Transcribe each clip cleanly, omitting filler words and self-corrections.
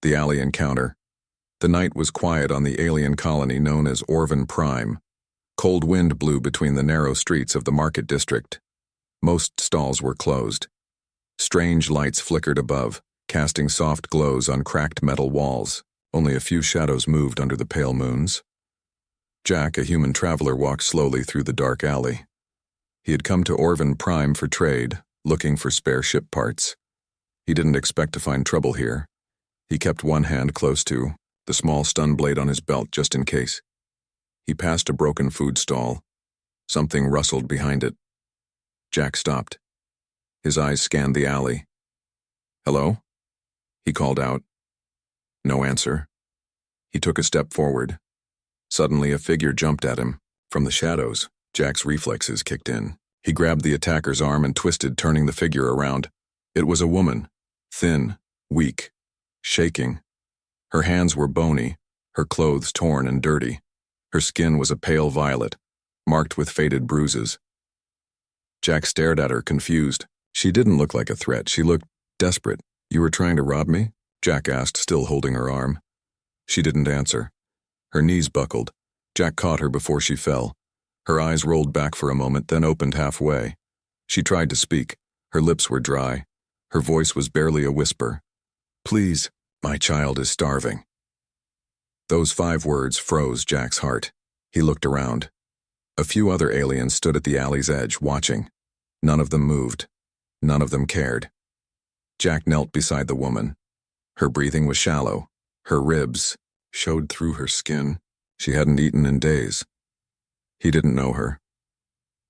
The alley encounter. The night was quiet on the alien colony known as Orvin Prime. Cold wind blew between the narrow streets of the market district. Most stalls were closed. Strange lights flickered above, casting soft glows on cracked metal walls. Only a few shadows moved under the pale moons. Jack, a human traveler, walked slowly through the dark alley. He had come to Orvin Prime for trade, looking for spare ship parts. He didn't expect to find trouble here. He kept one hand close to the small stun blade on his belt just in case. He passed a broken food stall. Something rustled behind it. Jack stopped. His eyes scanned the alley. "Hello?" he called out. No answer. He took a step forward. Suddenly, a figure jumped at him. From the shadows, Jack's reflexes kicked in. He grabbed the attacker's arm and twisted, turning the figure around. It was a woman, thin, weak, shaking. Her hands were bony, her clothes torn and dirty. Her skin was a pale violet, marked with faded bruises. Jack stared at her, confused. She didn't look like a threat. She looked desperate. "You were trying to rob me?" Jack asked, still holding her arm. She didn't answer. Her knees buckled. Jack caught her before she fell. Her eyes rolled back for a moment, then opened halfway. She tried to speak. Her lips were dry. Her voice was barely a whisper. "Please, my child is starving." Those 5 words froze Jack's heart. He looked around. A few other aliens stood at the alley's edge, watching. None of them moved. None of them cared. Jack knelt beside the woman. Her breathing was shallow. Her ribs showed through her skin. She hadn't eaten in days. He didn't know her.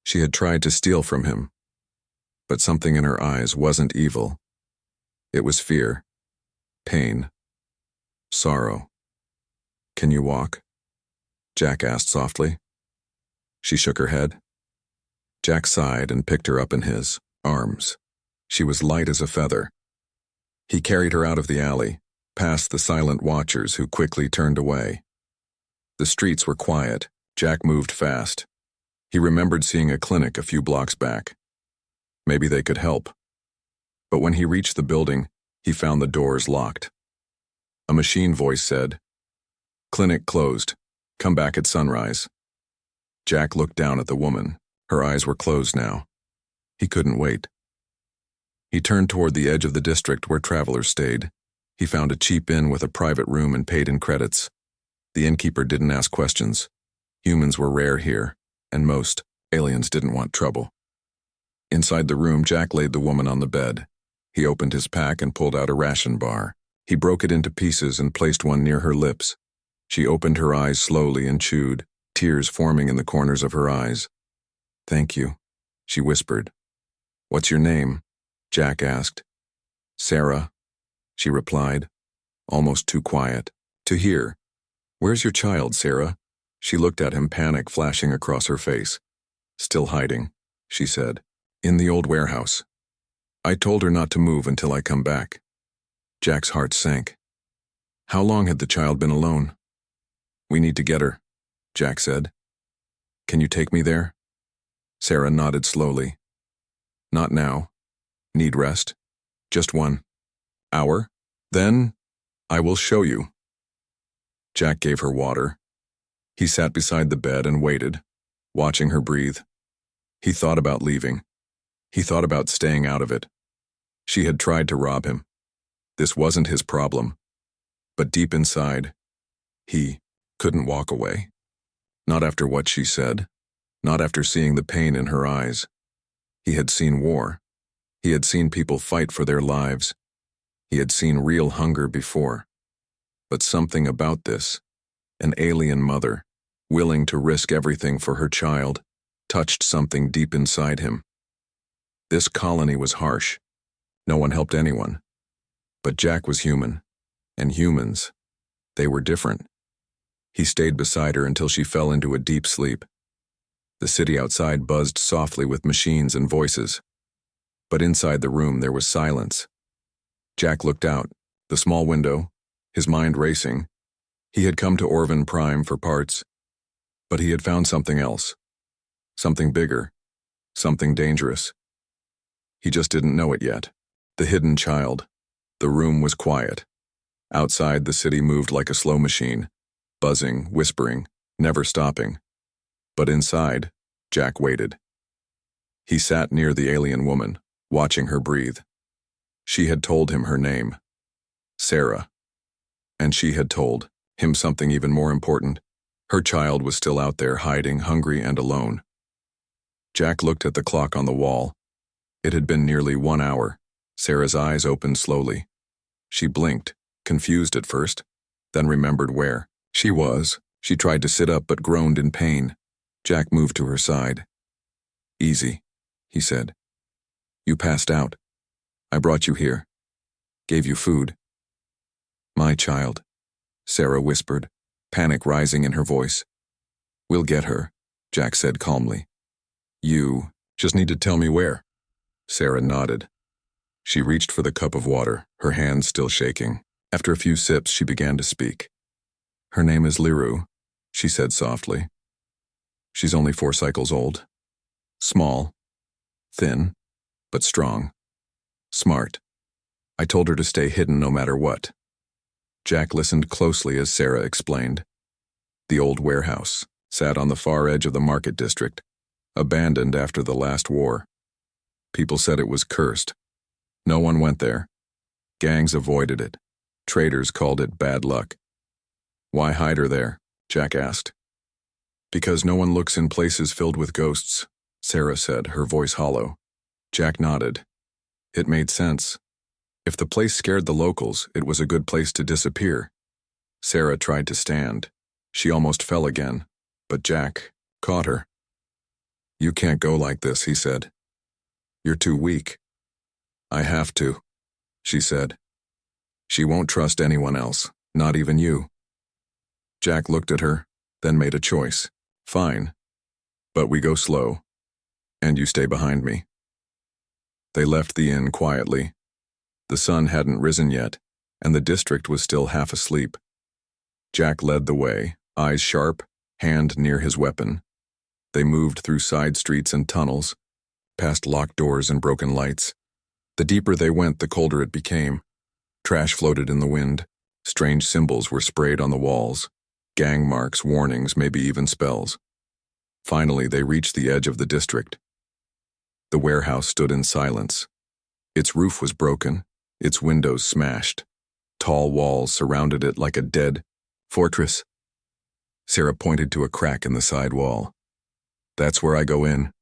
She had tried to steal from him. But something in her eyes wasn't evil. It was fear, pain, sorrow. "Can you walk?" Jack asked softly. She shook her head. Jack sighed and picked her up in his arms. She was light as a feather. He carried her out of the alley, past the silent watchers who quickly turned away. The streets were quiet. Jack moved fast. He remembered seeing a clinic a few blocks back. Maybe they could help. But when he reached the building, he found the doors locked. A machine voice said, "Clinic closed. Come back at sunrise." Jack looked down at the woman. Her eyes were closed now. He couldn't wait. He turned toward the edge of the district where travelers stayed. He found a cheap inn with a private room and paid in credits. The innkeeper didn't ask questions. Humans were rare here, and most aliens didn't want trouble. Inside the room, Jack laid the woman on the bed. He opened his pack and pulled out a ration bar. He broke it into pieces and placed one near her lips. She opened her eyes slowly and chewed, tears forming in the corners of her eyes. "Thank you," she whispered. "What's your name?" Jack asked. "Sarah," she replied, almost too quiet to hear. "Where's your child, Sarah?" She looked at him, panic flashing across her face. "Still hiding," she said. "In the old warehouse. I told her not to move until I come back." Jack's heart sank. How long had the child been alone? "We need to get her," Jack said. "Can you take me there?" Sarah nodded slowly. "Not now. Need rest? Just 1 hour? Then I will show you." Jack gave her water. He sat beside the bed and waited, watching her breathe. He thought about leaving. He thought about staying out of it. She had tried to rob him. This wasn't his problem. But deep inside, he couldn't walk away. Not after what she said. Not after seeing the pain in her eyes. He had seen war. He had seen people fight for their lives. He had seen real hunger before. But something about this, an alien mother, willing to risk everything for her child, touched something deep inside him. This colony was harsh. No one helped anyone. But Jack was human. And humans, they were different. He stayed beside her until she fell into a deep sleep. The city outside buzzed softly with machines and voices. But inside the room there was silence. Jack looked out, the small window, his mind racing. He had come to Orvin Prime for parts, but he had found something else. Something bigger. Something dangerous. He just didn't know it yet. The hidden child. The room was quiet. Outside, the city moved like a slow machine, buzzing, whispering, never stopping. But inside, Jack waited. He sat near the alien woman, watching her breathe. She had told him her name, Sarah. And she had told him something even more important. Her child was still out there hiding, hungry and alone. Jack looked at the clock on the wall. It had been nearly 1 hour. Sarah's eyes opened slowly. She blinked, confused at first, then remembered where she was. She tried to sit up but groaned in pain. Jack moved to her side. "Easy," he said. "You passed out. I brought you here. Gave you food." "My child," Sarah whispered, panic rising in her voice. "We'll get her," Jack said calmly. "You just need to tell me where." Sarah nodded. She reached for the cup of water, her hands still shaking. After a few sips, she began to speak. "Her name is Liru," she said softly. "She's only 4 cycles old. Small, thin, but strong. Smart. I told her to stay hidden no matter what." Jack listened closely as Sarah explained. The old warehouse sat on the far edge of the market district, abandoned after the last war. People said it was cursed. No one went there. Gangs avoided it. Traders called it bad luck. "Why hide her there?" Jack asked. "Because no one looks in places filled with ghosts," Sarah said, her voice hollow. Jack nodded. It made sense. If the place scared the locals, it was a good place to disappear. Sarah tried to stand. She almost fell again, but Jack caught her. "You can't go like this," he said. "You're too weak." "I have to," she said. "She won't trust anyone else, not even you." Jack looked at her, then made a choice. "Fine. But we go slow. And you stay behind me." They left the inn quietly. The sun hadn't risen yet, and the district was still half asleep. Jack led the way, eyes sharp, hand near his weapon. They moved through side streets and tunnels, past locked doors and broken lights. The deeper they went, the colder it became. Trash floated in the wind. Strange symbols were sprayed on the walls. Gang marks, warnings, maybe even spells. Finally, they reached the edge of the district. The warehouse stood in silence. Its roof was broken, its windows smashed. Tall walls surrounded it like a dead fortress. Sarah pointed to a crack in the side wall. "That's where I go in."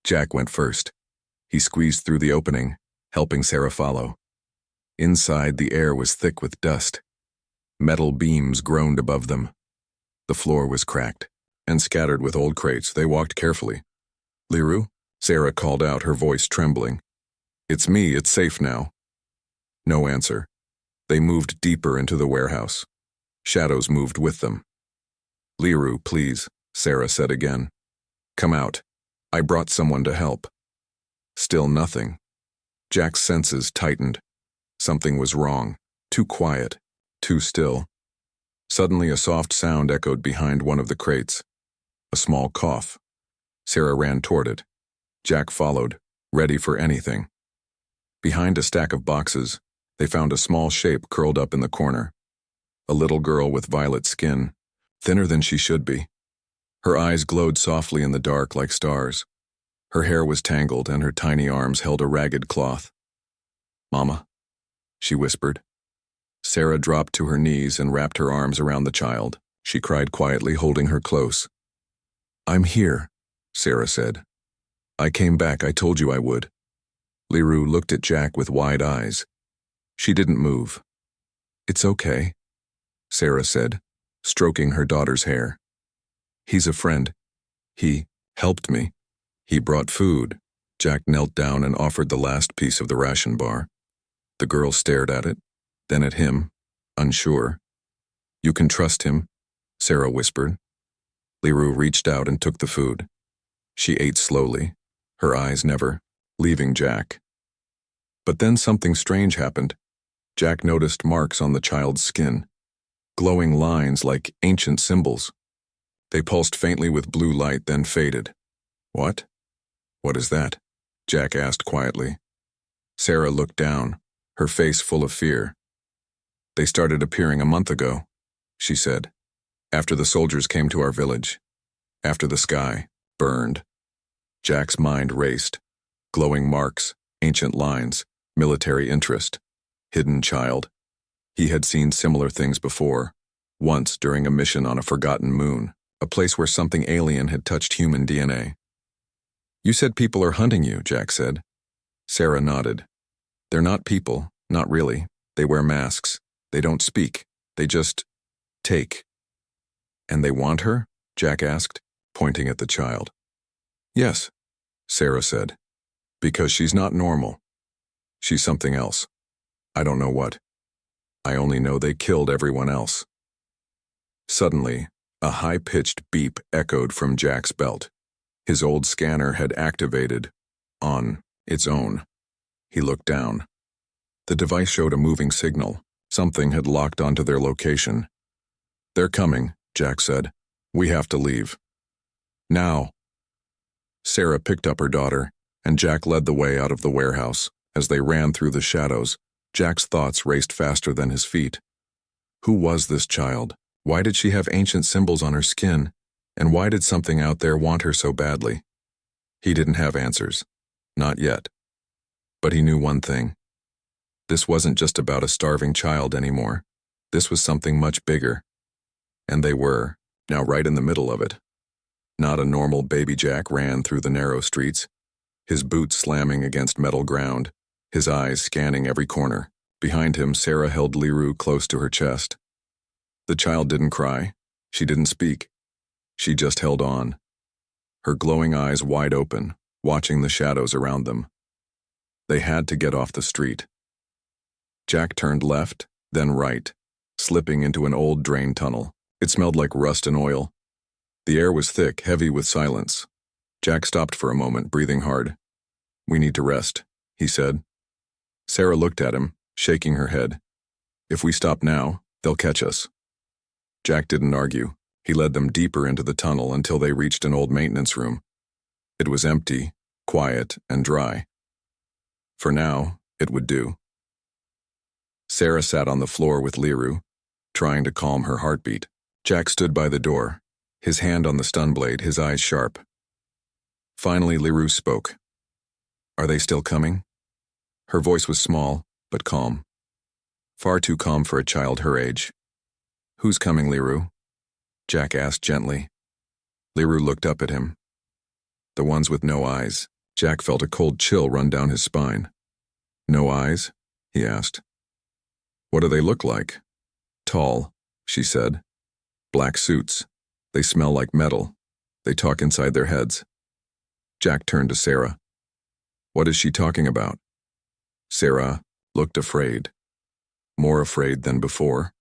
Jack went first. He squeezed through the opening, helping Sarah follow. Inside, the air was thick with dust. Metal beams groaned above them. The floor was cracked and scattered with old crates. They walked carefully. "Liru?" Sarah called out, her voice trembling. "It's me, it's safe now." No answer. They moved deeper into the warehouse. Shadows moved with them. "Liru, please," Sarah said again. "Come out. I brought someone to help." Still nothing. Jack's senses tightened. Something was wrong. Too quiet. Too still. Suddenly a soft sound echoed behind one of the crates. A small cough. Sarah ran toward it. Jack followed, ready for anything. Behind a stack of boxes, they found a small shape curled up in the corner. A little girl with violet skin, thinner than she should be. Her eyes glowed softly in the dark like stars. Her hair was tangled and her tiny arms held a ragged cloth. "Mama," she whispered. Sarah dropped to her knees and wrapped her arms around the child. She cried quietly, holding her close. "I'm here," Sarah said. "I came back, I told you I would." Liru looked at Jack with wide eyes. She didn't move. "It's okay," Sarah said, stroking her daughter's hair. "He's a friend. He helped me. He brought food." Jack knelt down and offered the last piece of the ration bar. The girl stared at it, then at him, unsure. "You can trust him," Sarah whispered. Liru reached out and took the food. She ate slowly, her eyes never leaving Jack. But then something strange happened. Jack noticed marks on the child's skin, glowing lines like ancient symbols. They pulsed faintly with blue light, then faded. "What? What is that?" Jack asked quietly. Sarah looked down, her face full of fear. They started appearing a month ago, she said, after the soldiers came to our village, after the sky burned. Jack's mind raced. Glowing marks, ancient lines, military interest, hidden child. He had seen similar things before, once during a mission on a forgotten moon, a place where something alien had touched human DNA. You said people are hunting you, Jack said. Sarah nodded. They're not people, not really. They wear masks. They don't speak. They just take. And they want her? Jack asked, pointing at the child. Yes, Sarah said. Because she's not normal. She's something else. I don't know what. I only know they killed everyone else. Suddenly, a high-pitched beep echoed from Jack's belt. His old scanner had activated on its own. He looked down. The device showed a moving signal. Something had locked onto their location. They're coming, Jack said. We have to leave. Now. Sarah picked up her daughter, and Jack led the way out of the warehouse. As they ran through the shadows, Jack's thoughts raced faster than his feet. Who was this child? Why did she have ancient symbols on her skin? And why did something out there want her so badly? He didn't have answers. Not yet. But he knew one thing. This wasn't just about a starving child anymore. This was something much bigger. And they were, now right in the middle of it. Not a normal baby Jack ran through the narrow streets, his boots slamming against metal ground, his eyes scanning every corner. Behind him, Sarah held Liru close to her chest. The child didn't cry. She didn't speak. She just held on, her glowing eyes wide open, watching the shadows around them. They had to get off the street. Jack turned left, then right, slipping into an old drain tunnel. It smelled like rust and oil. The air was thick, heavy with silence. Jack stopped for a moment, breathing hard. We need to rest, he said. Sarah looked at him, shaking her head. If we stop now, they'll catch us. Jack didn't argue. He led them deeper into the tunnel until they reached an old maintenance room. It was empty, quiet, and dry. For now, it would do. Sarah sat on the floor with Liru, trying to calm her heartbeat. Jack stood by the door, his hand on the stun blade, his eyes sharp. Finally, Liru spoke. Are they still coming? Her voice was small, but calm. Far too calm for a child her age. Who's coming, Liru? Jack asked gently. Liru looked up at him. The ones with no eyes. Jack felt a cold chill run down his spine. No eyes? He asked. What do they look like? Tall, she said. Black suits. They smell like metal. They talk inside their heads. Jack turned to Sarah. What is she talking about? Sarah looked afraid. More afraid than before.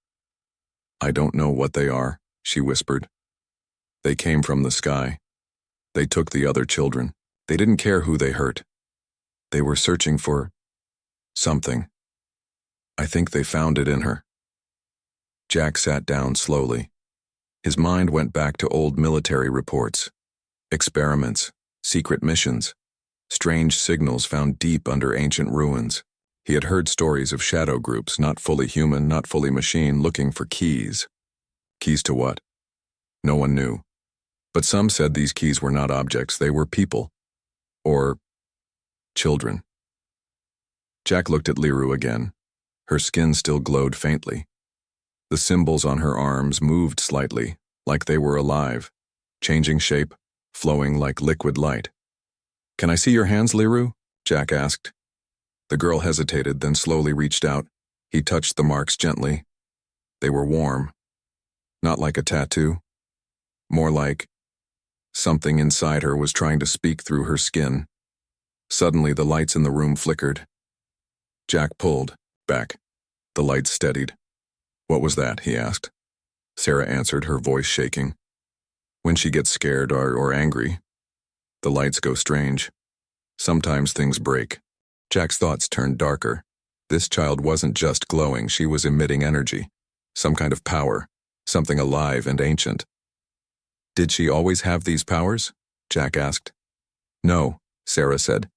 I don't know what they are, she whispered. They came from the sky. They took the other children. They didn't care who they hurt. They were searching for something. I think they found it in her. Jack sat down slowly. His mind went back to old military reports, experiments, secret missions, strange signals found deep under ancient ruins. He had heard stories of shadow groups, not fully human, not fully machine, looking for keys. Keys to what? No one knew. But some said these keys were not objects, they were people. Or children. Jack looked at Liru again. Her skin still glowed faintly. The symbols on her arms moved slightly, like they were alive, changing shape, flowing like liquid light. Can I see your hands, Liru? Jack asked. The girl hesitated, then slowly reached out. He touched the marks gently. They were warm. Not like a tattoo. More like something inside her was trying to speak through her skin. Suddenly, the lights in the room flickered. Jack pulled back. The lights steadied. What was that? He asked. Sarah answered, her voice shaking. When she gets scared or angry, the lights go strange. Sometimes things break. Jack's thoughts turned darker. This child wasn't just glowing, she was emitting energy. Some kind of power. Something alive and ancient. Did she always have these powers? Jack asked. No, Sarah said.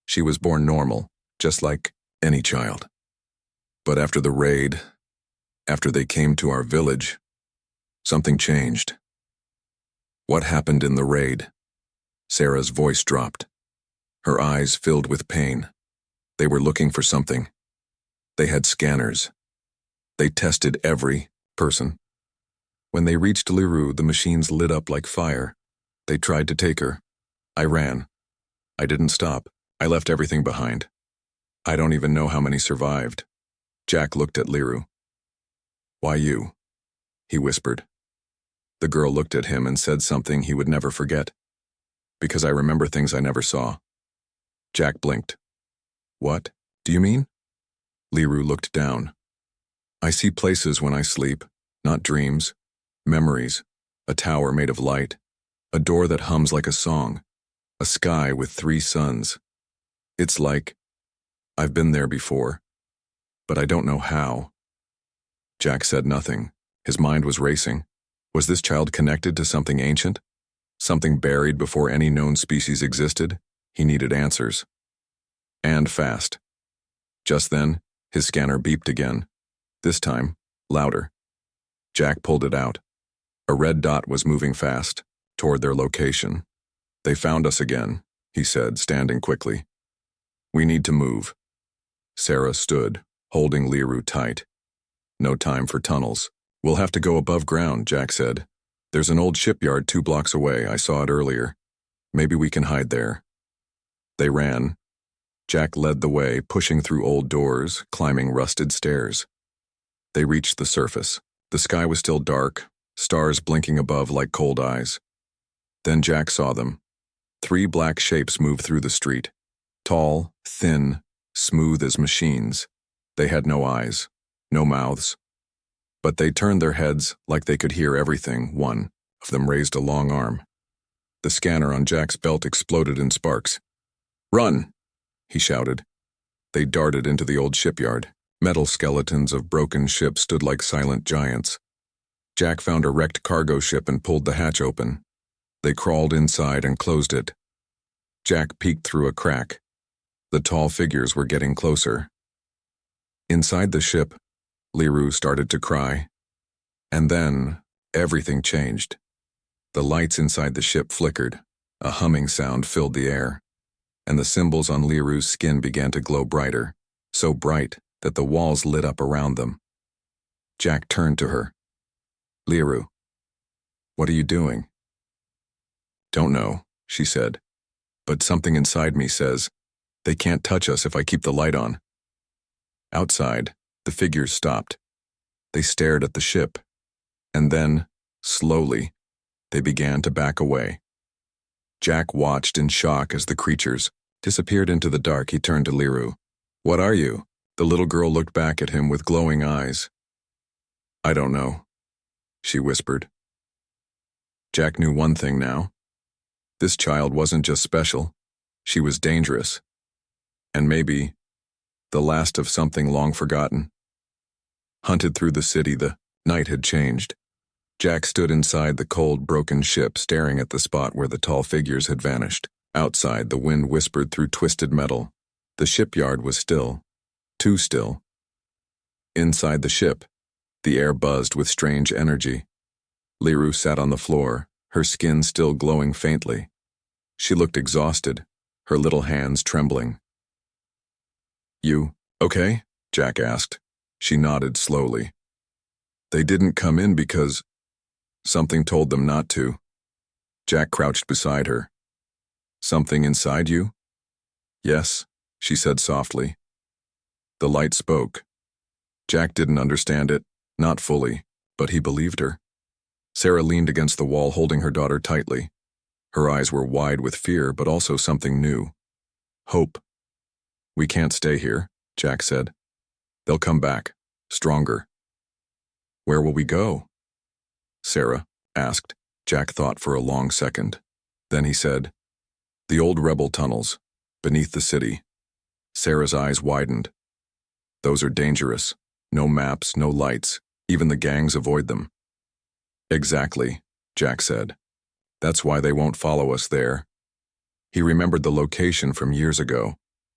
She was born normal, just like any child. But after the raid, After they came to our village, something changed. What happened in the raid? Sarah's voice dropped. Her eyes filled with pain. They were looking for something. They had scanners. They tested every person. When they reached Liru, the machines lit up like fire. They tried to take her. I ran. I didn't stop. I left everything behind. I don't even know how many survived. Jack looked at Liru. Why you? He whispered. The girl looked at him and said something he would never forget. Because I remember things I never saw. Jack blinked. What do you mean? Liru looked down. I see places when I sleep, not dreams, memories, a tower made of light, a door that hums like a song, a sky with 3 suns. It's like, I've been there before, but I don't know how. Jack said nothing. His mind was racing. Was this child connected to something ancient? Something buried before any known species existed? He needed answers. And fast. Just then, his scanner beeped again. This time, louder. Jack pulled it out. A red dot was moving fast, toward their location. They found us again, he said, standing quickly. We need to move. Sarah stood, holding Liru tight. No time for tunnels. We'll have to go above ground, Jack said. There's an old shipyard 2 blocks away. I saw it earlier. Maybe we can hide there. They ran. Jack led the way, pushing through old doors, climbing rusted stairs. They reached the surface. The sky was still dark, stars blinking above like cold eyes. Then Jack saw them. 3 black shapes moved through the street. Tall, thin, smooth as machines. They had no eyes, no mouths. But they turned their heads like they could hear everything. One of them raised a long arm. The scanner on Jack's belt exploded in sparks. Run! He shouted. They darted into the old shipyard. Metal skeletons of broken ships stood like silent giants. Jack found a wrecked cargo ship and pulled the hatch open. They crawled inside and closed it. Jack peeked through a crack. The tall figures were getting closer. Inside the ship, Liru started to cry. And then, everything changed. The lights inside the ship flickered. A humming sound filled the air. And the symbols on Liru's skin began to glow brighter, so bright that the walls lit up around them. Jack turned to her. Liru, what are you doing? Don't know, she said. But something inside me says, they can't touch us if I keep the light on. Outside, the figures stopped. They stared at the ship. And then, slowly, they began to back away. Jack watched in shock as the creatures disappeared into the dark. He turned to Liru. What are you? The little girl looked back at him with glowing eyes. I don't know, she whispered. Jack knew one thing now. This child wasn't just special. She was dangerous. And maybe the last of something long forgotten. Hunted through the city, the night had changed. Jack stood inside the cold, broken ship, staring at the spot where the tall figures had vanished. Outside, the wind whispered through twisted metal. The shipyard was still. Too still. Inside the ship, the air buzzed with strange energy. Liru sat on the floor, her skin still glowing faintly. She looked exhausted, her little hands trembling. You okay? Jack asked. She nodded slowly. They didn't come in because something told them not to. Jack crouched beside her. Something inside you? Yes, she said softly. The light spoke. Jack didn't understand it, not fully, but he believed her. Sarah leaned against the wall, holding her daughter tightly. Her eyes were wide with fear, but also something new. Hope. We can't stay here, Jack said. They'll come back, stronger. Where will we go? Sarah asked. Jack thought for a long second. Then he said, the old rebel tunnels, beneath the city. Sarah's eyes widened. Those are dangerous. No maps, no lights. Even the gangs avoid them. Exactly, Jack said. That's why they won't follow us there. He remembered the location from years ago.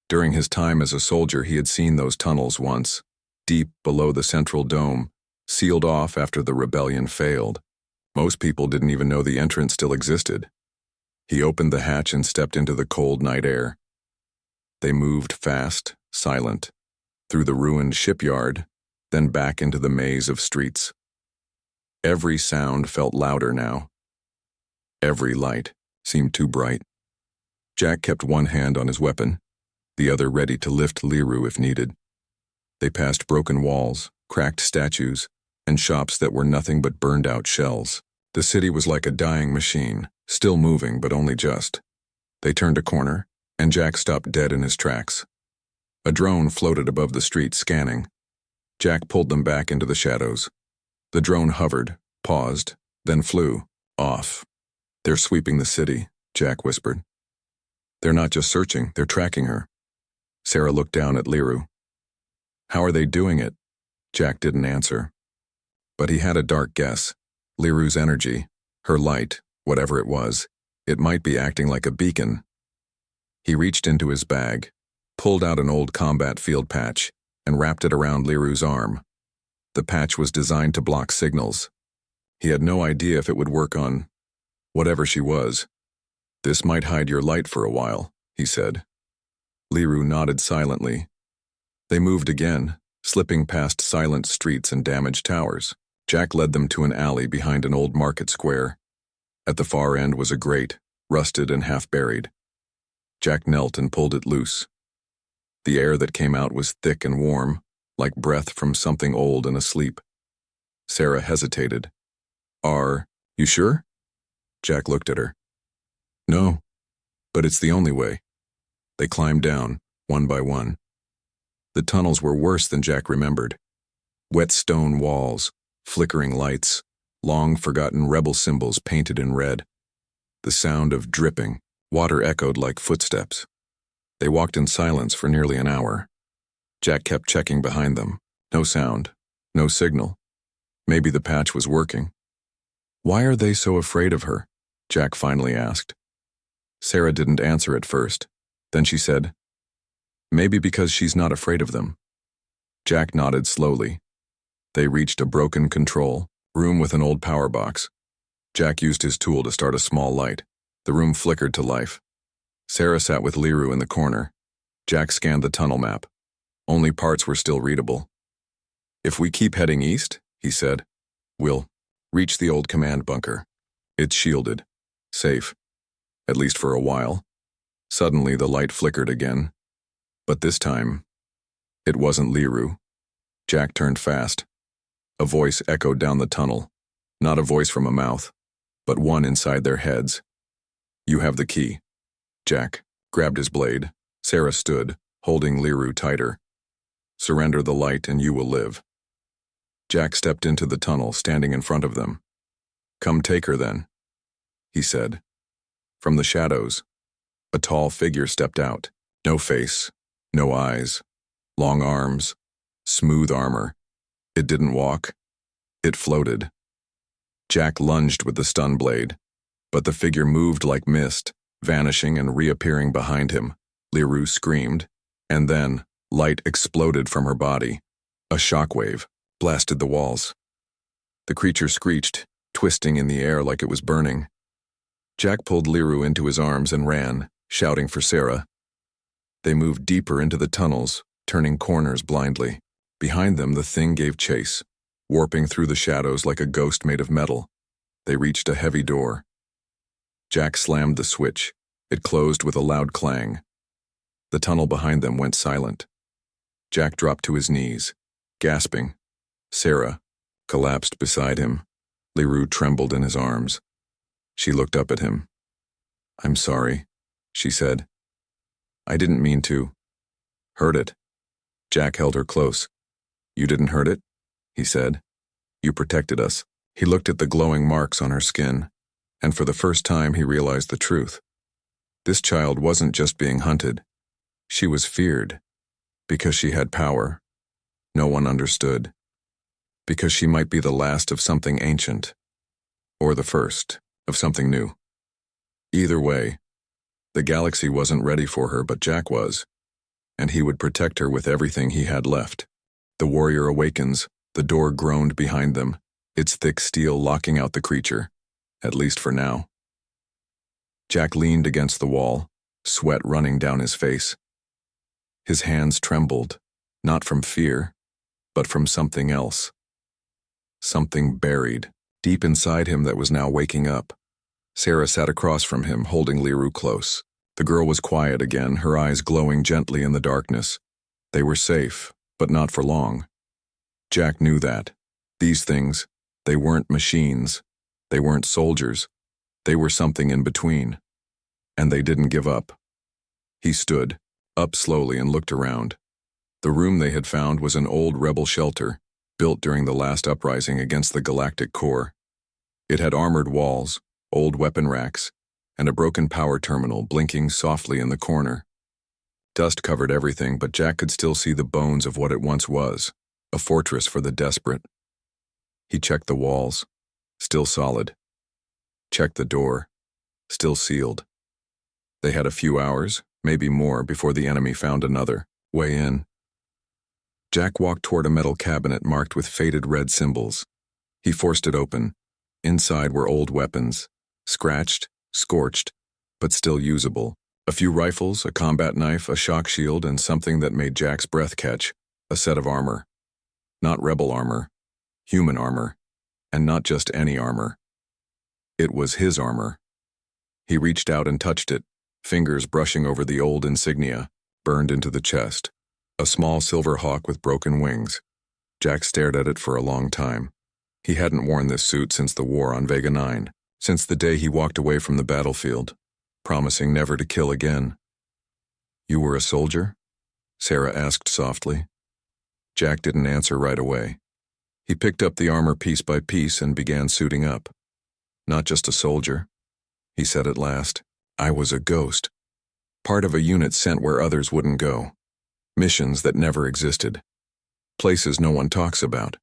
During his time as a soldier, he had seen those tunnels once, deep below the central dome, sealed off after the rebellion failed. Most people didn't even know the entrance still existed. He opened the hatch and stepped into the cold night air. They moved fast, silent, through the ruined shipyard, then back into the maze of streets. Every sound felt louder now. Every light seemed too bright. Jack kept one hand on his weapon, the other ready to lift Liru if needed. They passed broken walls, cracked statues, and shops that were nothing but burned-out shells. The city was like a dying machine, still moving but only just. They turned a corner, and Jack stopped dead in his tracks. A drone floated above the street, scanning. Jack pulled them back into the shadows. The drone hovered, paused, then flew, off. "They're sweeping the city," Jack whispered. "They're not just searching, they're tracking her." Sarah looked down at Liru. "How are they doing it?" Jack didn't answer. But he had a dark guess. Liru's energy, her light, whatever it was, it might be acting like a beacon. He reached into his bag, pulled out an old combat field patch, and wrapped it around Liru's arm. The patch was designed to block signals. He had no idea if it would work on whatever she was. "This might hide your light for a while," he said. Liru nodded silently. They moved again, slipping past silent streets and damaged towers. Jack led them to an alley behind an old market square. At the far end was a grate, rusted and half-buried. Jack knelt and pulled it loose. The air that came out was thick and warm, like breath from something old and asleep. Sarah hesitated. "Are you sure?" Jack looked at her. "No, but it's the only way." They climbed down, one by one. The tunnels were worse than Jack remembered. Wet stone walls, flickering lights, long forgotten rebel symbols painted in red. The sound of dripping water echoed like footsteps. They walked in silence for nearly an hour. Jack kept checking behind them. No sound, no signal. Maybe the patch was working. "Why are they so afraid of her?" Jack finally asked. Sarah didn't answer at first. Then she said, "Maybe because she's not afraid of them." Jack nodded slowly. They reached a broken control room with an old power box. Jack used his tool to start a small light. The room flickered to life. Sarah sat with Liru in the corner. Jack scanned the tunnel map. Only parts were still readable. "If we keep heading east," he said, "we'll reach the old command bunker. It's shielded. Safe. At least for a while." Suddenly the light flickered again. But this time, it wasn't Liru. Jack turned fast. A voice echoed down the tunnel. Not a voice from a mouth, but one inside their heads. "You have the key." Jack grabbed his blade. Sarah stood, holding Liru tighter. "Surrender the light and you will live." Jack stepped into the tunnel, standing in front of them. "Come take her then," he said. From the shadows, a tall figure stepped out. No face, no eyes, long arms, smooth armor. It didn't walk. It floated. Jack lunged with the stun blade, but the figure moved like mist, vanishing and reappearing behind him. Liru screamed, and then light exploded from her body. A shockwave blasted the walls. The creature screeched, twisting in the air like it was burning. Jack pulled Liru into his arms and ran, shouting for Sarah. They moved deeper into the tunnels, turning corners blindly. Behind them, the thing gave chase, warping through the shadows like a ghost made of metal. They reached a heavy door. Jack slammed the switch. It closed with a loud clang. The tunnel behind them went silent. Jack dropped to his knees, gasping. Sarah collapsed beside him. Liru trembled in his arms. She looked up at him. "I'm sorry," she said. "I didn't mean to." "Hurt it." Jack held her close. "You didn't hurt it," he said. "You protected us." He looked at the glowing marks on her skin, and for the first time he realized the truth. This child wasn't just being hunted. She was feared, because she had power. No one understood. Because she might be the last of something ancient, or the first of something new. Either way, the galaxy wasn't ready for her, but Jack was, and he would protect her with everything he had left. The warrior awakens, The door groaned behind them, its thick steel locking out the creature, at least for now. Jack leaned against the wall, sweat running down his face. His hands trembled, not from fear, but from something else. Something buried, deep inside him that was now waking up. Sarah sat across from him, holding Liru close. The girl was quiet again, her eyes glowing gently in the darkness. They were safe, but not for long. Jack knew that. These things, they weren't machines. They weren't soldiers. They were something in between. And they didn't give up. He stood, up slowly, and looked around. The room they had found was an old rebel shelter, built during the last uprising against the galactic core. It had armored walls, old weapon racks, and a broken power terminal blinking softly in the corner. Dust covered everything, but Jack could still see the bones of what it once was, a fortress for the desperate. He checked the walls, still solid. Checked the door, still sealed. They had a few hours, maybe more, before the enemy found another way in. Jack walked toward a metal cabinet marked with faded red symbols. He forced it open. Inside were old weapons, scratched, scorched, but still usable. A few rifles, a combat knife, a shock shield, and something that made Jack's breath catch, a set of armor. Not rebel armor, human armor, and not just any armor. It was his armor. He reached out and touched it, fingers brushing over the old insignia, burned into the chest. A small silver hawk with broken wings. Jack stared at it for a long time. He hadn't worn this suit since the war on Vega 9, since the day he walked away from the battlefield, promising never to kill again. "You were a soldier?" Sarah asked softly. Jack didn't answer right away. He picked up the armor piece by piece and began suiting up. "Not just a soldier," he said at last. "I was a ghost. Part of a unit sent where others wouldn't go. Missions that never existed. Places no one talks about."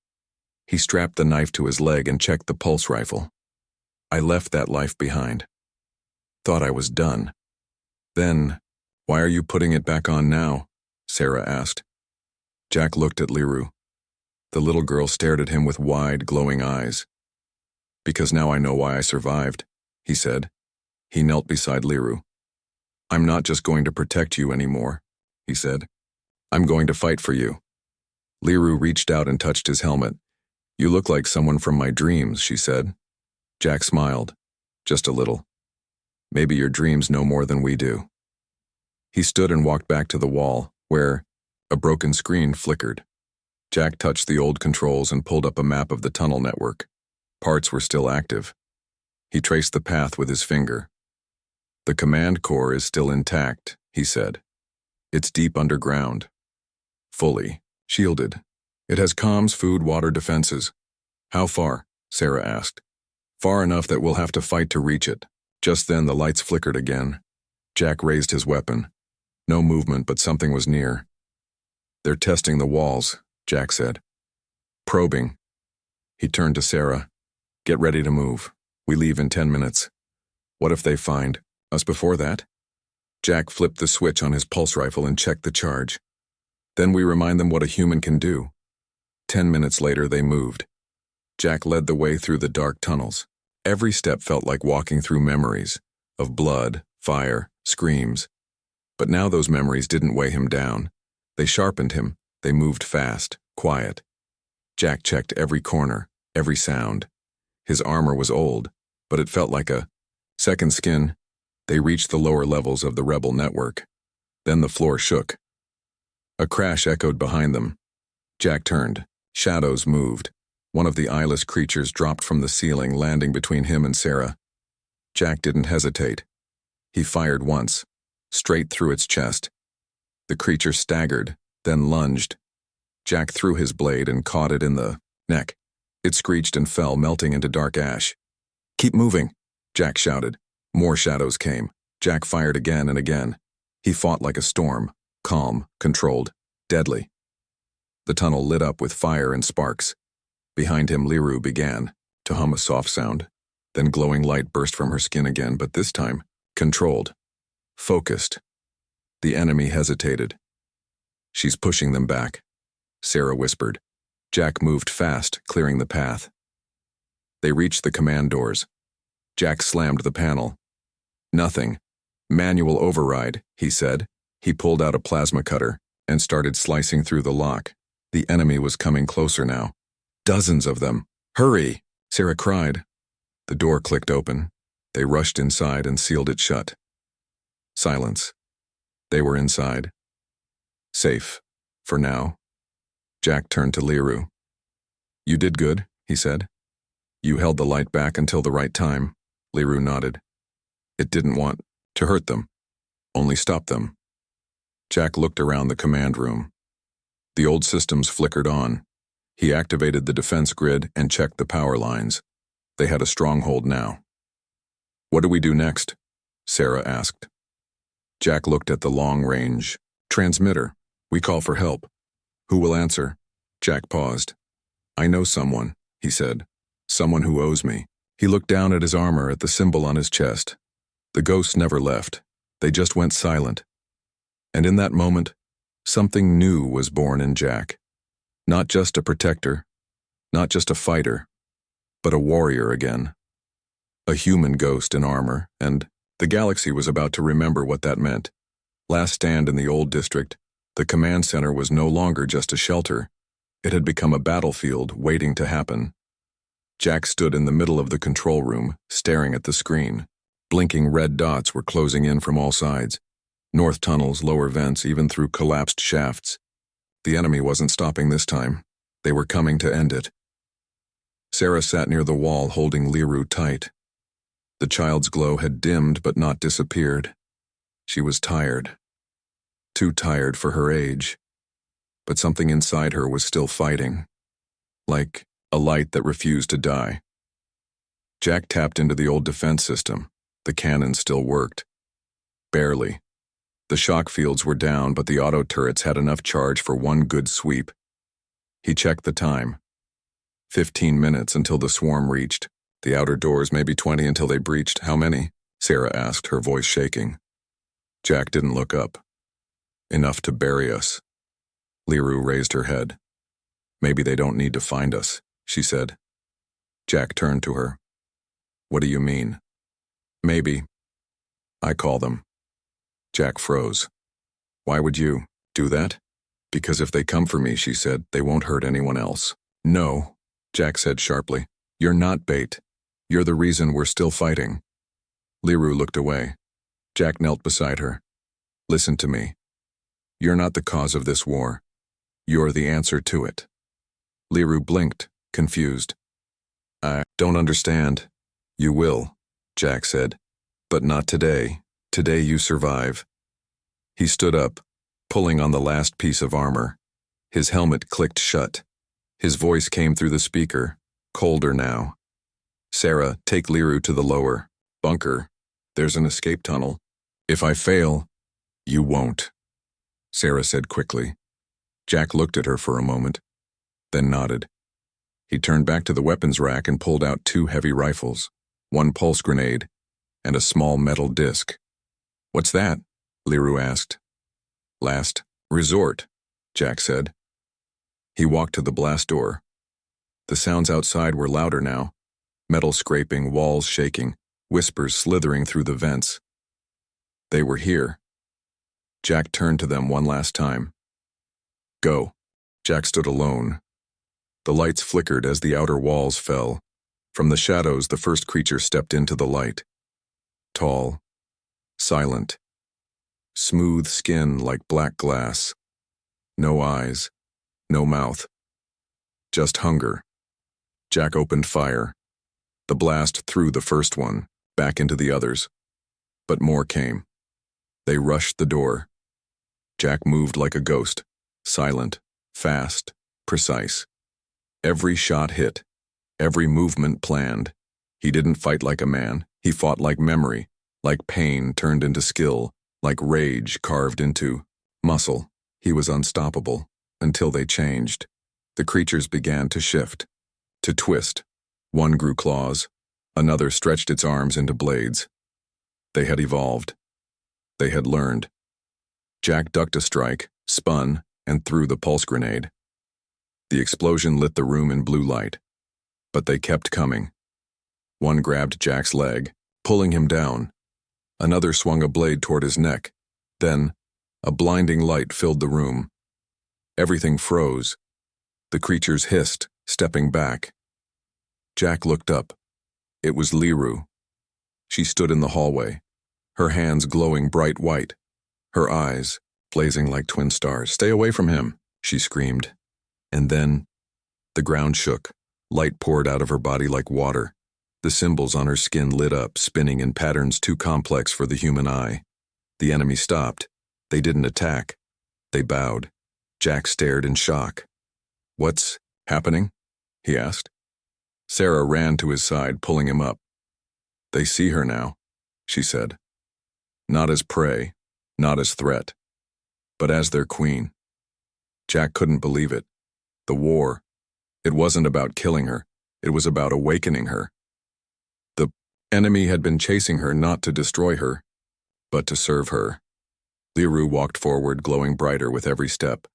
He strapped the knife to his leg and checked the pulse rifle. "I left that life behind. Thought I was done." "Then, why are you putting it back on now?" Sarah asked. Jack looked at Liru. The little girl stared at him with wide, glowing eyes. "Because now I know why I survived," he said. He knelt beside Liru. "I'm not just going to protect you anymore," he said. "I'm going to fight for you." Liru reached out and touched his helmet. "You look like someone from my dreams," she said. Jack smiled, just a little. "Maybe your dreams know more than we do." He stood and walked back to the wall, where a broken screen flickered. Jack touched the old controls and pulled up a map of the tunnel network. Parts were still active. He traced the path with his finger. "The command core is still intact," he said. "It's deep underground. Fully shielded. It has comms, food, water, defenses." "How far?" Sarah asked. "Far enough that we'll have to fight to reach it." Just then the lights flickered again. Jack raised his weapon. No movement, but something was near. "They're testing the walls," Jack said. "Probing." He turned to Sarah. "Get ready to move. We leave in 10 minutes. What if they find us before that?" Jack flipped the switch on his pulse rifle and checked the charge. "Then we remind them what a human can do." 10 minutes later they moved. Jack led the way through the dark tunnels. Every step felt like walking through memories of blood, fire, screams. But now those memories didn't weigh him down. They sharpened him. They moved fast, quiet. Jack checked every corner, every sound. His armor was old, but it felt like a second skin. They reached the lower levels of the rebel network. Then the floor shook. A crash echoed behind them. Jack turned. Shadows moved. One of the eyeless creatures dropped from the ceiling, landing between him and Sarah. Jack didn't hesitate. He fired once, straight through its chest. The creature staggered, then lunged. Jack threw his blade and caught it in the neck. It screeched and fell, melting into dark ash. "Keep moving," Jack shouted. More shadows came. Jack fired again and again. He fought like a storm, calm, controlled, deadly. The tunnel lit up with fire and sparks. Behind him, Liru began to hum a soft sound. Then glowing light burst from her skin again, but this time, controlled, focused. The enemy hesitated. "She's pushing them back," Sarah whispered. Jack moved fast, clearing the path. They reached the command doors. Jack slammed the panel. Nothing. Manual override, he said. He pulled out a plasma cutter and started slicing through the lock. The enemy was coming closer now. Dozens of them. Hurry! Sarah cried. The door clicked open. They rushed inside and sealed it shut. Silence. They were inside. Safe. For now. Jack turned to Liru. You did good, he said. You held the light back until the right time. Liru nodded. It didn't want to hurt them. Only stop them. Jack looked around the command room. The old systems flickered on. He activated the defense grid and checked the power lines. They had a stronghold now. What do we do next? Sarah asked. Jack looked at the long-range transmitter. We call for help. Who will answer? Jack paused. I know someone, he said. Someone who owes me. He looked down at his armor, at the symbol on his chest. The ghosts never left. They just went silent. And in that moment, something new was born in Jack. Not just a protector, not just a fighter, but a warrior again. A human ghost in armor, and the galaxy was about to remember what that meant. Last stand in the old district, the command center was no longer just a shelter. It had become a battlefield waiting to happen. Jack stood in the middle of the control room, staring at the screen. Blinking red dots were closing in from all sides. North tunnels, lower vents, even through collapsed shafts. The enemy wasn't stopping this time. They were coming to end it. Sarah sat near the wall, holding Liru tight. The child's glow had dimmed but not disappeared. She was tired. Too tired for her age. But something inside her was still fighting. Like a light that refused to die. Jack tapped into the old defense system. The cannon still worked. Barely. The shock fields were down, but the auto turrets had enough charge for one good sweep. He checked the time. 15 minutes until the swarm reached. The outer doors, maybe 20 until they breached. How many? Sarah asked, her voice shaking. Jack didn't look up. Enough to bury us. Liru raised her head. Maybe they don't need to find us, she said. Jack turned to her. What do you mean? Maybe. I call them. Jack froze. Why would you do that? Because if they come for me, she said, they won't hurt anyone else. No, Jack said sharply. You're not bait. You're the reason we're still fighting. Liru looked away. Jack knelt beside her. Listen to me. You're not the cause of this war. You're the answer to it. Liru blinked, confused. I don't understand. You will, Jack said. But not today. Today you survive. He stood up, pulling on the last piece of armor. His helmet clicked shut. His voice came through the speaker, colder now. Sarah, take Liru to the lower bunker. There's an escape tunnel. If I fail, you won't, Sarah said quickly. Jack looked at her for a moment, then nodded. He turned back to the weapons rack and pulled out 2 heavy rifles, 1 pulse grenade, and a small metal disc. What's that? Liru asked. Last resort, Jack said. He walked to the blast door. The sounds outside were louder now. Metal scraping, walls shaking, whispers slithering through the vents. They were here. Jack turned to them one last time. Go. Jack stood alone. The lights flickered as the outer walls fell. From the shadows, the first creature stepped into the light. Tall. Silent. Smooth skin like black glass. No eyes. No mouth. Just hunger. Jack opened fire. The blast threw the first one, back into the others. But more came. They rushed the door. Jack moved like a ghost. Silent. Fast. Precise. Every shot hit. Every movement planned. He didn't fight like a man. He fought like memory. Like pain turned into skill, like rage carved into muscle. He was unstoppable, until they changed. The creatures began to shift, to twist. One grew claws, another stretched its arms into blades. They had evolved. They had learned. Jack ducked a strike, spun, and threw the pulse grenade. The explosion lit the room in blue light. But they kept coming. One grabbed Jack's leg, pulling him down. Another swung a blade toward his neck. Then, a blinding light filled the room. Everything froze. The creatures hissed, stepping back. Jack looked up. It was Liru. She stood in the hallway, her hands glowing bright white, her eyes blazing like twin stars. "Stay away from him," she screamed. And then, the ground shook. Light poured out of her body like water. The symbols on her skin lit up, spinning in patterns too complex for the human eye. The enemy stopped. They didn't attack. They bowed. Jack stared in shock. "What's happening?" he asked. Sarah ran to his side, pulling him up. "They see her now," she said. "Not as prey, not as threat, but as their queen." Jack couldn't believe it. The war, it wasn't about killing her, it was about awakening her. The enemy had been chasing her not to destroy her, but to serve her. Liru walked forward, glowing brighter with every step.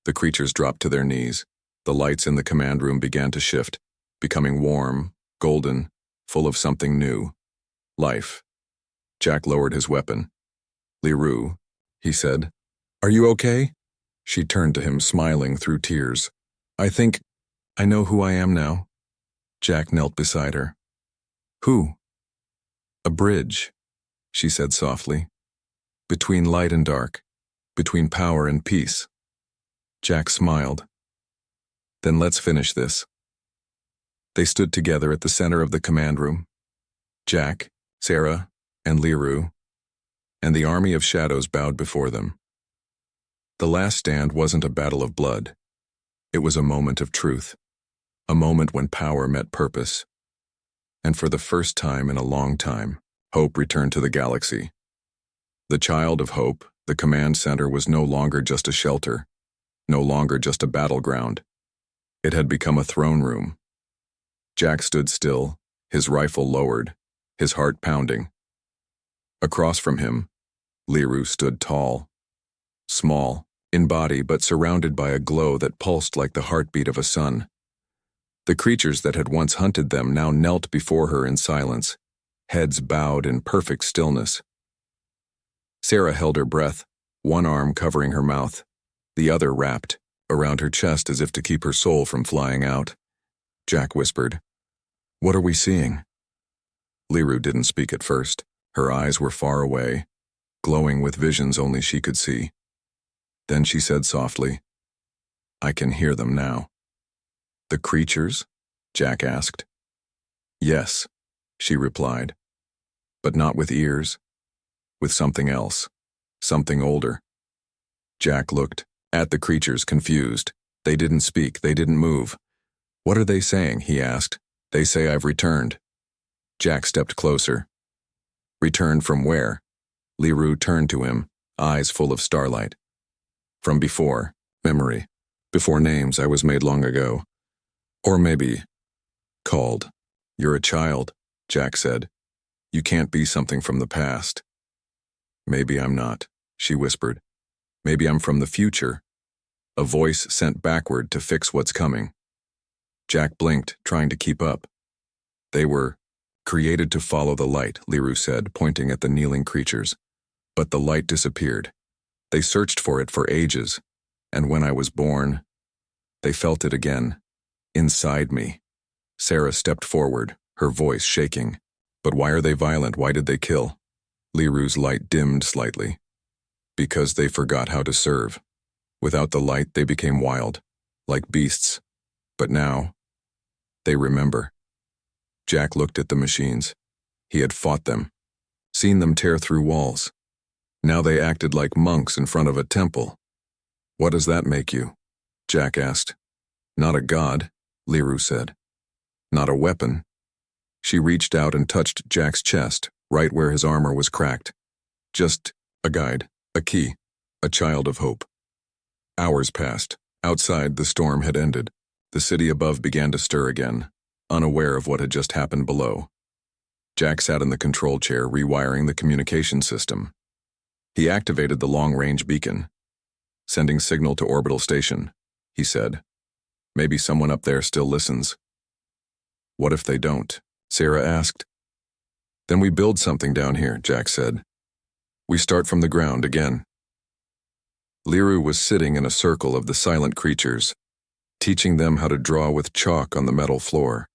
The creatures dropped to their knees. The lights in the command room began to shift, becoming warm, golden, full of something new. Life. Jack lowered his weapon. "Liru," he said. "Are you okay?" She turned to him, smiling through tears. "I think I know who I am now." Jack knelt beside her. "Who?" "A bridge," she said softly. "Between light and dark, between power and peace." Jack smiled. "Then let's finish this." They stood together at the center of the command room. Jack, Sarah, and Liru, and the army of shadows bowed before them. The last stand wasn't a battle of blood. It was a moment of truth, a moment when power met purpose. And for the first time in a long time, hope returned to the galaxy. The child of hope, the command center, was no longer just a shelter, no longer just a battleground. It had become a throne room. Jack stood still, his rifle lowered, his heart pounding. Across from him, Liru stood tall, small, in body but surrounded by a glow that pulsed like the heartbeat of a sun. The creatures that had once hunted them now knelt before her in silence, heads bowed in perfect stillness. Sarah held her breath, one arm covering her mouth, the other wrapped around her chest as if to keep her soul from flying out. Jack whispered, "What are we seeing?" Liru didn't speak at first. Her eyes were far away, glowing with visions only she could see. Then she said softly, "I can hear them now." "The creatures?" Jack asked. "Yes," she replied, "but not with ears, with something else, something older." Jack looked at the creatures, confused. They didn't speak, they didn't move. "What are they saying?" he asked. "They say I've returned." Jack stepped closer. "Returned from where?" Liru turned to him, eyes full of starlight. "From before, memory, before names I was made long ago. Or maybe, called. You're a child," Jack said. "You can't be something from the past." "Maybe I'm not," she whispered. "Maybe I'm from the future. A voice sent backward to fix what's coming." Jack blinked, trying to keep up. "They were created to follow the light," Liru said, pointing at the kneeling creatures. "But the light disappeared. They searched for it for ages, and when I was born, they felt it again, inside me." Sarah stepped forward, her voice shaking. "But why are they violent? Why did they kill?" Liru's light dimmed slightly. "Because they forgot how to serve. Without the light, they became wild, like beasts. But now, they remember." Jack looked at the machines. He had fought them, seen them tear through walls. Now they acted like monks in front of a temple. "What does that make you?" Jack asked. "Not a god," Liru said. "Not a weapon." She reached out and touched Jack's chest, right where his armor was cracked. "Just a guide, a key, a child of hope." Hours passed. Outside, the storm had ended. The city above began to stir again, unaware of what had just happened below. Jack sat in the control chair, rewiring the communication system. He activated the long-range beacon. "Sending signal to orbital station," he said. Maybe someone up there still listens. What if they don't? Sarah asked. Then we build something down here, Jack said. We start from the ground again. Liru was sitting in a circle of the silent creatures, teaching them how to draw with chalk on the metal floor.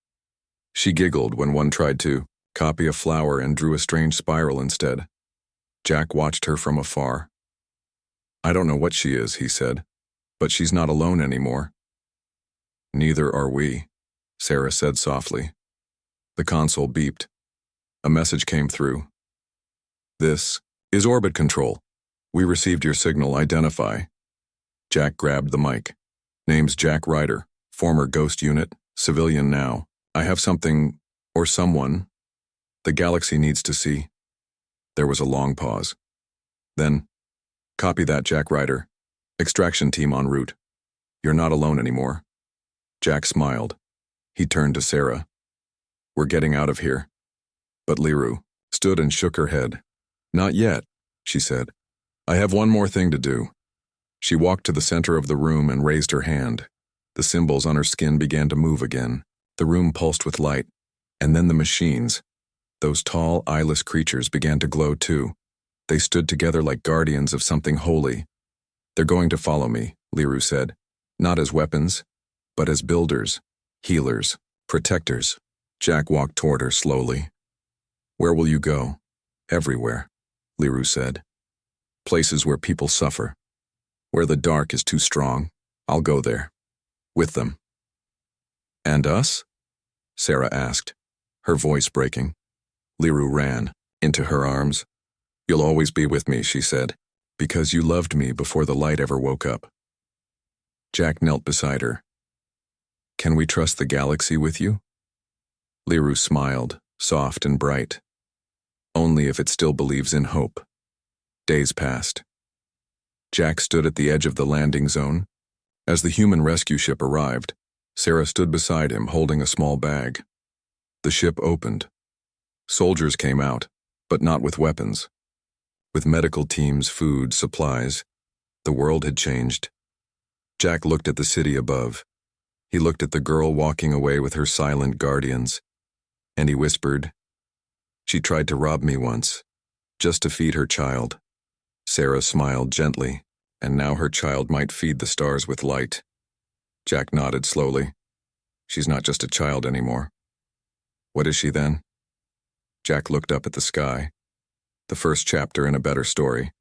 She giggled when one tried to copy a flower and drew a strange spiral instead. Jack watched her from afar. I don't know what she is, he said, but she's not alone anymore. Neither are we, Sarah said softly. The console beeped. A message came through. This is orbit control. We received your signal, identify. Jack grabbed the mic. Name's Jack Ryder, former Ghost Unit, civilian now. I have something, or someone, the galaxy needs to see. There was a long pause. Then, copy that, Jack Ryder. Extraction team en route. You're not alone anymore. Jack smiled. He turned to Sarah. We're getting out of here. But Liru stood and shook her head. Not yet, she said. I have one more thing to do. She walked to the center of the room and raised her hand. The symbols on her skin began to move again. The room pulsed with light, and then the machines, those tall, eyeless creatures, began to glow too. They stood together like guardians of something holy. They're going to follow me, Liru said, not as weapons, but as builders, healers, protectors. Jack walked toward her slowly. Where will you go? Everywhere, Liru said. Places where people suffer. Where the dark is too strong, I'll go there. With them. And us? Sarah asked, her voice breaking. Liru ran into her arms. You'll always be with me, she said, because you loved me before the light ever woke up. Jack knelt beside her. Can we trust the galaxy with you? Liru smiled, soft and bright. Only if it still believes in hope. Days passed. Jack stood at the edge of the landing zone. As the human rescue ship arrived, Sarah stood beside him holding a small bag. The ship opened. Soldiers came out, but not with weapons. With medical teams, food, supplies. The world had changed. Jack looked at the city above. He looked at the girl walking away with her silent guardians. And he whispered, She tried to rob me once, just to feed her child. Sarah smiled gently, and now her child might feed the stars with light. Jack nodded slowly. She's not just a child anymore. What is she then? Jack looked up at the sky. The first chapter in a better story.